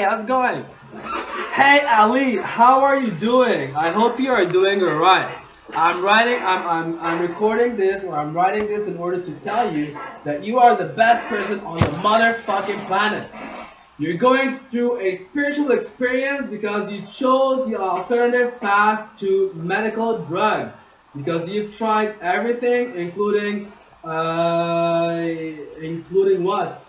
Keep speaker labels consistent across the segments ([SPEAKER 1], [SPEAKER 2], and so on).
[SPEAKER 1] Hey, how's it going? Hey Ali, how are you doing? I hope you are doing alright. I'm recording this, or I'm writing this in order to tell you that you are the best person on the motherfucking planet. You're going through a spiritual experience because you chose the alternative path to medical drugs. Because you've tried everything, including what?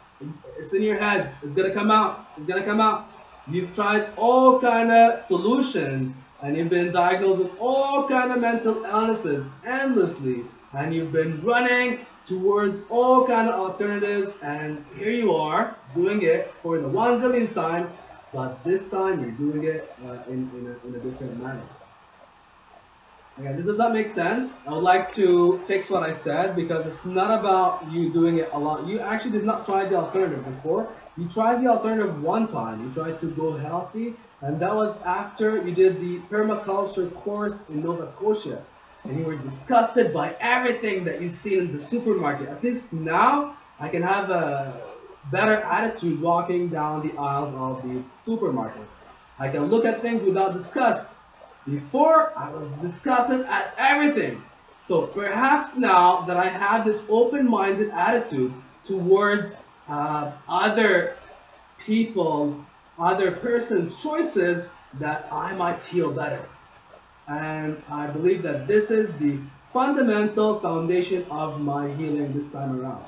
[SPEAKER 1] It's in your head. It's gonna come out. It's gonna come out. You've tried all kind of solutions, and you've been diagnosed with all kind of mental illnesses endlessly, and you've been running towards all kind of alternatives, and here you are doing it for the 1 zillionth time, but this time you're doing it in a different manner. Okay, does that make sense? I would like to fix what I said because it's not about you doing it a lot. You actually did not try the alternative before. You tried the alternative one time. You tried to go healthy, and that was after you did the permaculture course in Nova Scotia. And you were disgusted by everything that you see in the supermarket. At least now, I can have a better attitude walking down the aisles of the supermarket. I can look at things without disgust. Before, I was disgusted at everything. So perhaps now that I have this open-minded attitude towards other people, other persons' choices, that I might feel better. And I believe that this is the fundamental foundation of my healing this time around.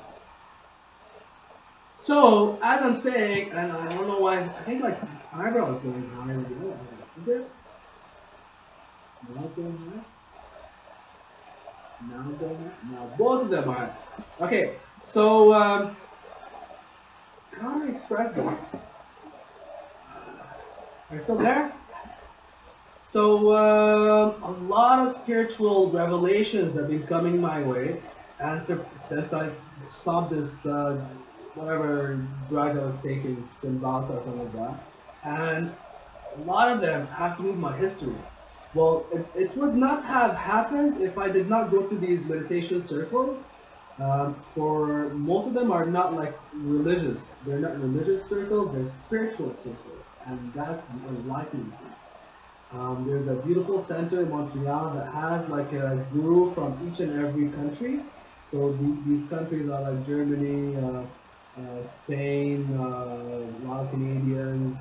[SPEAKER 1] So, as I'm saying, and I don't know why, I think like this eyebrow is going higher. Is it? Now it's going higher? Now it's going higher? Now both of them are. Okay, so how do I express this? Are you still there? So a lot of spiritual revelations have been coming my way, and since I stopped this whatever drug I was taking, Cymbalta or something like that, and a lot of them have to do with my history. Well, it would not have happened if I did not go to these meditation circles. For most of them are not like religious. They're not religious circles. They're spiritual circles, and that's the enlightenment. There's a beautiful center in Montreal that has like a guru from each and every country. So these countries are like Germany, Spain, a lot of Canadians,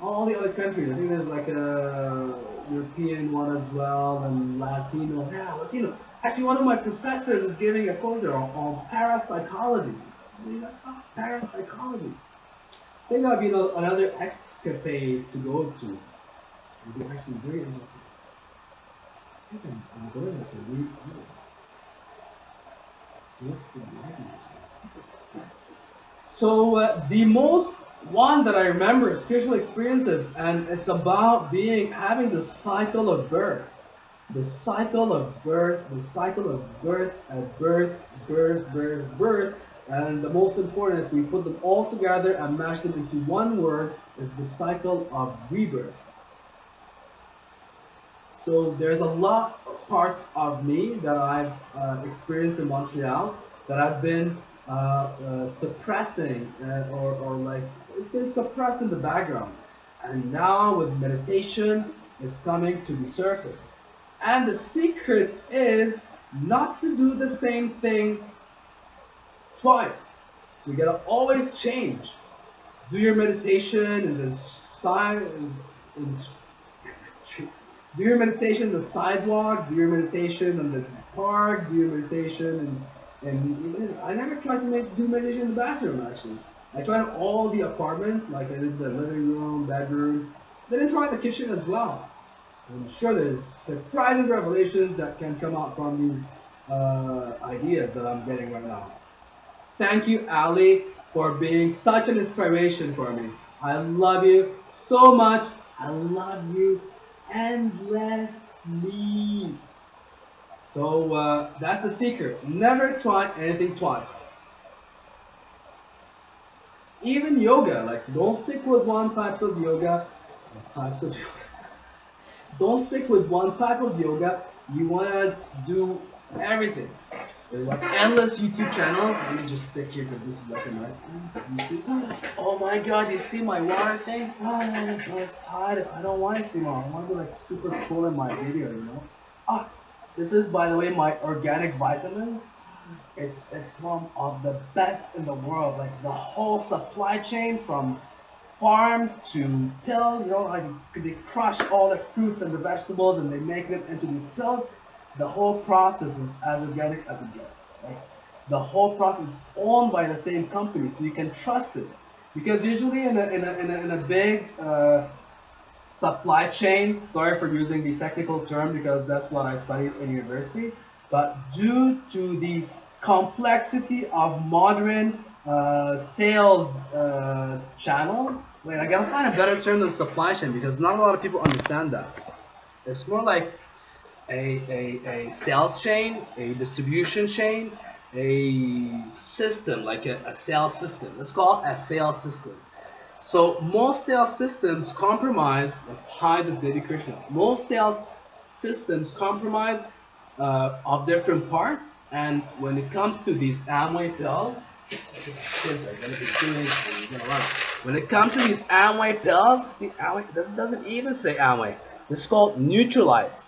[SPEAKER 1] all the other countries. I think there's like a European one as well, and Latino. Yeah, Latino. Actually, one of my professors is giving a course there on parapsychology. I mean, that's not parapsychology. I think that'd be another escapade to go to. It'd be actually very interesting. I think I'm going to have to read So the most one that I remember spiritual experiences, and it's about having the cycle of birth. The cycle of birth, the cycle of birth, birth, and the most important, if we put them all together and mash them into one word, is the cycle of rebirth. So there's a lot of parts of me that I've experienced in Montreal that I've been suppressing, or like it's been suppressed in the background, and now with meditation, it's coming to the surface. And the secret is not to do the same thing twice. So you gotta always change. Do your meditation in the side, do your meditation in the sidewalk. Do your meditation in the park. Do your meditation and I never tried to do meditation in the bathroom actually. I tried all the apartment, like I did the living room, bedroom. Then I tried the kitchen as well. I'm sure there's surprising revelations that can come out from these ideas that I'm getting right now. Thank you, Ali, for being such an inspiration for me. I love you so much. I love you endlessly. So that's the secret. Never try anything twice. Even yoga, like don't stick with one type of yoga. Don't stick with one type of yoga. You want to do everything. There's like endless YouTube channels. Let me just stick here because this is like a nice thing. You see? Oh my god, you see my water thing? Oh, let's hide it. I don't want to see more. I want to be like super cool in my video, you know? Ah, this is, by the way, my organic vitamins. It's one of the best in the world. Like the whole supply chain from farm to pills, you know, like they crush all the fruits and the vegetables and they make them into these pills. The whole process is as organic as it gets. Like the whole process is owned by the same company, so you can trust it. Because usually in a big supply chain, sorry for using the technical term because that's what I studied in university, but due to the complexity of modern sales channels, wait, I gotta find a better term than supply chain because not a lot of people understand that. It's more like a sales chain, a distribution chain, a system, like a sales system. Let's call it a sales system. So most sales systems compromise, let's hide this baby Krishna. Most sales systems compromise of different parts, and when it comes to these Amway pills, kids are gonna be doing and you're gonna love it. When it comes to these Amway pills, see Amway, this doesn't even say Amway. This is called Nutrilite.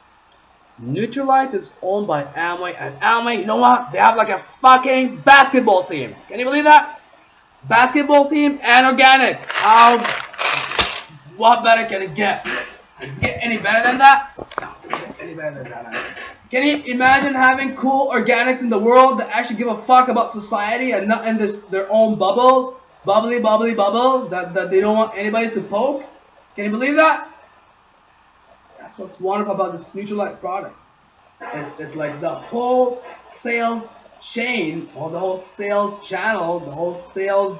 [SPEAKER 1] Nutrilite is owned by Amway, and Amway, you know what? They have like a fucking basketball team. Can you believe that? Basketball team and organic. How? What better can it get? Does it get any better than that? No, it doesn't get any better than that. Can you imagine having cool organics in the world that actually give a fuck about society and not in their own bubble, bubbly bubble that they don't want anybody to poke? Can you believe that? That's what's wonderful about this Nutrilite product. It's like the whole sales chain, or the whole sales channel, the whole sales,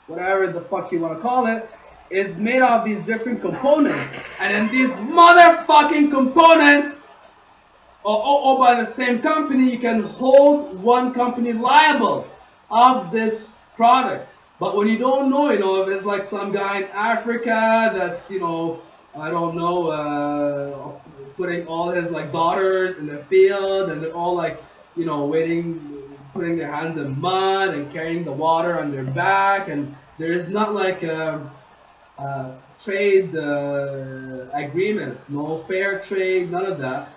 [SPEAKER 1] whatever the fuck you want to call it, is made of these different components. And then these motherfucking components are all by the same company. You can hold one company liable of this product. But when you don't know, you know, if it's like some guy in Africa that's, you know, I don't know, putting all his like daughters in the field and they're all like, you know, putting their hands in mud and carrying the water on their back, and there's not like trade agreements, no fair trade, none of that.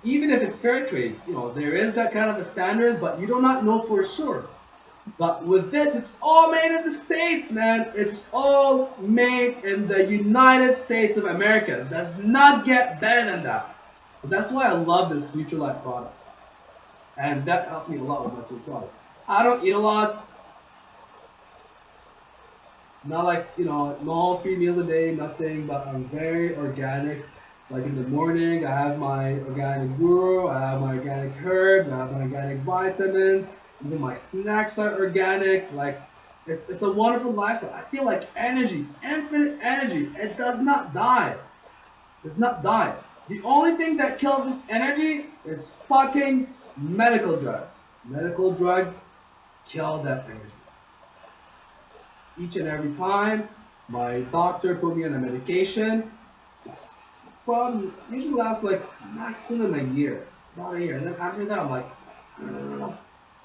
[SPEAKER 1] Even if it's fair trade, you know, there is that kind of a standard, but you do not know for sure. But with this, it's all made in the States, man. It's all made in the United States of America. It does not get better than that. But that's why I love this Nutrilite product. And that helped me a lot with my food product. I don't eat a lot. Not like, you know, no 3 meals a day, nothing. But I'm very organic. Like in the morning, I have my organic guru, I have my organic herbs, I have my organic vitamins. Even my snacks are organic. Like, it's a wonderful lifestyle. I feel like energy, infinite energy. It does not die. It does not die. The only thing that kills this energy is fucking medical drugs. Medical drugs kill that energy. Each and every time my doctor put me on a medication, it's usually lasts like maximum a year. About a year. And then after that, I'm like,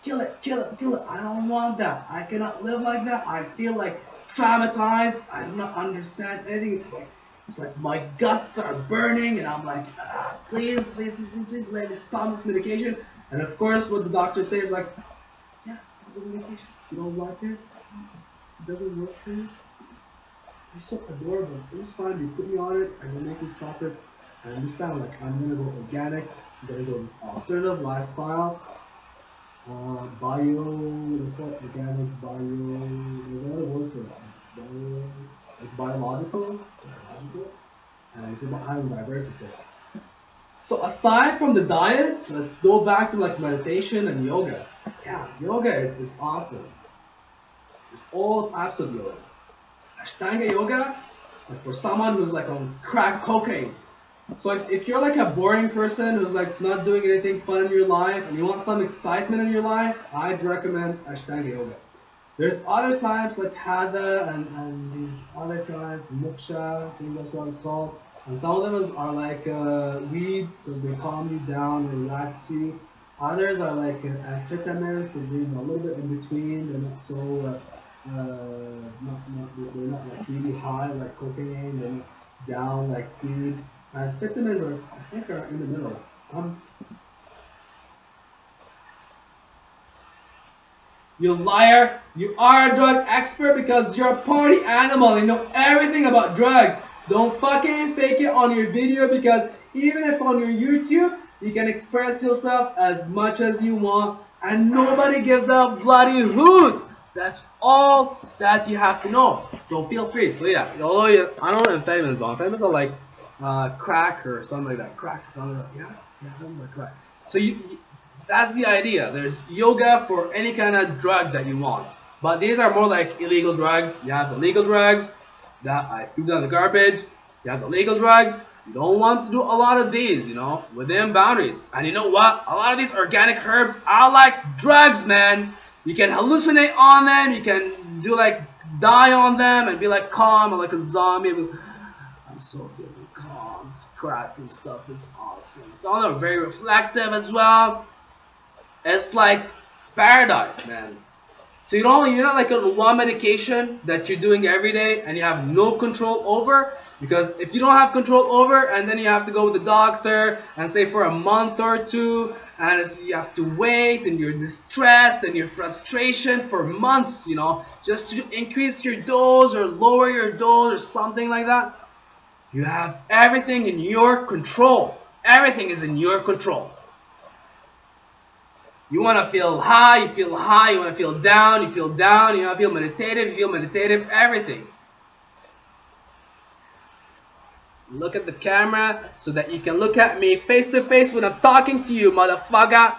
[SPEAKER 1] kill it, kill it, kill it. I don't want that. I cannot live like that. I feel like traumatized. I do not understand anything. It's like my guts are burning and I'm like, please, please, please let me stop this medication. And of course what the doctor says is like, yeah, stop the medication. You don't like it? It doesn't work for you? You're so adorable. It's fine. You put me on it and you make me stop it. And this time, like, I'm gonna go organic. I'm gonna go this alternative lifestyle. Let's call it organic, bio, there's another word for it, like biological, and it's about having diversity. So aside from the diet, let's go back to like meditation and yoga. Yeah, yoga is awesome. There's all types of yoga. Ashtanga yoga, it's like for someone who's like on crack cocaine. So if you're like a boring person who's like not doing anything fun in your life and you want some excitement in your life, I'd recommend Ashtanga yoga. There's other types like Hatha and these other kinds, Moksha, I think that's what it's called. And some of them are like weed, because they calm you down, relax you. Others are like amphetamines, because they're a little bit in between. They're not so, they're not like really high like cocaine. They're not down like speed. Amphetamines are, I think, are in the middle. You liar! You are a drug expert because you're a party animal. You know everything about drugs. Don't fucking fake it on your video, because even if on your YouTube you can express yourself as much as you want and nobody gives a bloody hoot. That's all that you have to know. So feel free. So yeah, although I don't know amphetamines though. Amphetamines are like crack or something like that. Crack or something like that. Yeah, something like crack. So that's the idea. There's yoga for any kind of drug that you want. But these are more like illegal drugs. You have the legal drugs that I threw down the garbage. You have the legal drugs. You don't want to do a lot of these, you know, within boundaries. And you know what? A lot of these organic herbs are like drugs, man. You can hallucinate on them. You can do like die on them and be like calm or like a zombie. I'm so feeling calm. Scrapping stuff is awesome. Some are very reflective as well. It's like paradise, man. So you're not like on one medication that you're doing every day and you have no control over. Because if you don't have control over, and then you have to go with the doctor and say for a month or two, and you have to wait, and you're distressed and your frustration for months, you know, just to increase your dose or lower your dose or something like that. You have everything in your control. Everything is in your control. You want to feel high, you feel high. You want to feel down, you feel down. You want to feel meditative, you feel meditative. Everything. Look at the camera so that you can look at me face to face when I'm talking to you, motherfucker.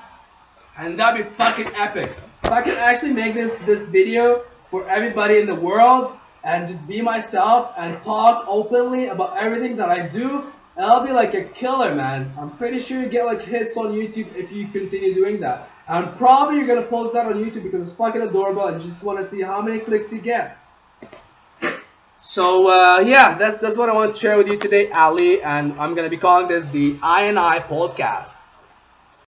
[SPEAKER 1] And that'd be fucking epic. If I could actually make this video for everybody in the world and just be myself and talk openly about everything that I do, that'll be like a killer, man. I'm pretty sure you get like hits on YouTube if you continue doing that. And probably you're gonna post that on YouTube because it's fucking adorable and you just want to see how many clicks you get. So yeah, that's what I want to share with you today, Ali, and I'm gonna be calling this the I and I podcast.